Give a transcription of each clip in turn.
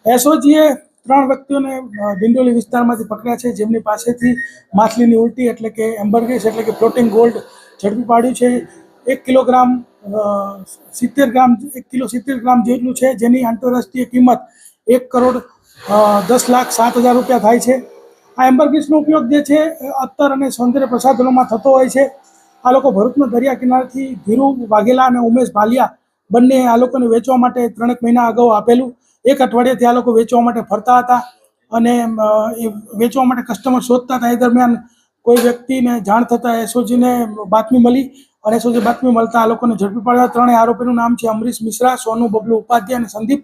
એસઓજીએ 3 વ્યક્તિઓને ડિંડોલી વિસ્તારમાંથી પકડ્યા છે, જેમની પાસેથી માછલીની ઉલટી એટલે કે એમ્બરગ્રીસ એટલે કે ફ્લોટિંગ ગોલ્ડ ઝડપી પાડ્યું છે। 1 કિલોગ્રામ 70 ગ્રામ 1 કિલો 70 ગ્રામ જેટલું છે, જેની આંતરરાષ્ટ્રીય કિંમત 1,10,07,000 રૂપિયા થાય છે। આ એમ્બરગ્રીસનો ઉપયોગ જે છે અત્તર અને સૌંદર્ય પ્રસાધનોમાં થતો હોય છે। આ લોકો ભરૂચના દરિયા કિનારેથી ધીરુ વાઘેલા અને ઉમેશ ભાલિયા બંને આ લોકોને વેચવા માટે 3 મહિના અગાઉ આપેલું। 1 અઠવાડિયાથી આ લોકો વેચવા માટે ફરતા હતા અને એ વેચવા માટે કસ્ટમર શોધતા હતા। એ દરમિયાન કોઈ વ્યક્તિને જાણ થતાં એસઓજીને બાતમી મળી અને એસઓજી બાતમી મળતા આ લોકોને ઝડપી પાડ્યા। 3 આરોપીનું નામ છે અમરીશ મિશ્રા, સોનુ બબલુ ઉપાધ્યાય અને સંદીપ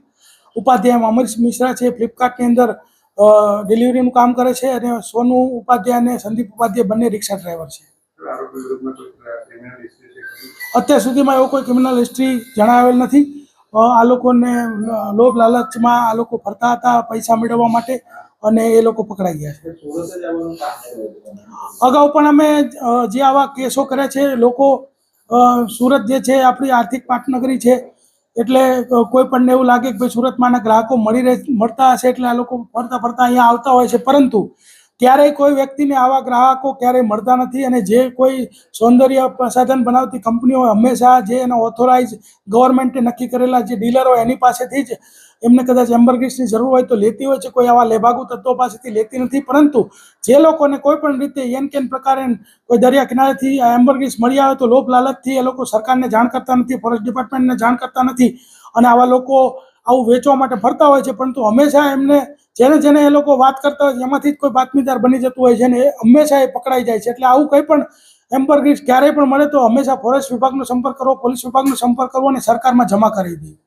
ઉપાધ્યાય। અમરીશ મિશ્રા છે ફ્લિપકાર્ટની અંદર ડિલિવરીનું કામ કરે છે અને સોનુ ઉપાધ્યાય અને સંદીપ ઉપાધ્યાય બંને રિક્ષા ડ્રાઈવર છે। અત્યાર સુધીમાં એવો કોઈ ક્રિમિનલ હિસ્ટ્રી જણાવેલ નથી। આ લોકોને લોભ લાલચમાં આ લોકો ફરતા હતા પૈસા મેળવવા માટે અને એ લોકો પકડાઈ ગયા છે। અગાઉ પણ અમે જે આવા કેસો કરે છે, લોકો સુરત જે છે આપણી આર્થિક પાટનગરી છે, એટલે કોઈ પણને એવું લાગે કે ભાઈ સુરતમાંના ગ્રાહકો મળતા હશે એટલે આ લોકો ફરતા ફરતા અહીંયા આવતા હોય છે, પરંતુ ક્યારેય કોઈ વ્યક્તિને આવા ગ્રાહકો ક્યારેય મળતા નથી। અને જે કોઈ સૌંદર્ય પ્રસાધન બનાવતી કંપનીઓ હંમેશા જે એના ઓથોરાઇઝ ગવર્મેન્ટે નક્કી કરેલા જે ડીલરો એની પાસેથી જ એમને કદાચ એમ્બરગ્રીસની જરૂર હોય તો લેતી હોય છે, કોઈ આવા લેભાગુ તત્વો પાસેથી લેતી નથી। પરંતુ જે લોકોને કોઈ પણ રીતે એન કેન પ્રકારે કોઈ દરિયા કિનારેથી આ એમ્બરગ્રીસ મળી આવે તો લોભ લાલચથી એ લોકો સરકારને જાણ કરતા નથી, ફોરેસ્ટ ડિપાર્ટમેન્ટને જાણ કરતા નથી અને આવા લોકો આવું વેચવા માટે ફરતા હોય છે। પરંતુ હંમેશા એમને જેને એ લોકો વાત કરતા હોય એમાંથી જ કોઈ બાતમીદાર બની જતું હોય છે અને એ હંમેશા એ પકડાઈ જાય છે। એટલે આવું કંઈ પણ એમ્બરગ્રીસ ક્યારેય પણ મળે તો હંમેશા ફોરેસ્ટ વિભાગનો સંપર્ક કરવો, પોલીસ વિભાગનો સંપર્ક કરવો અને સરકારમાં જમા કરી દેવી।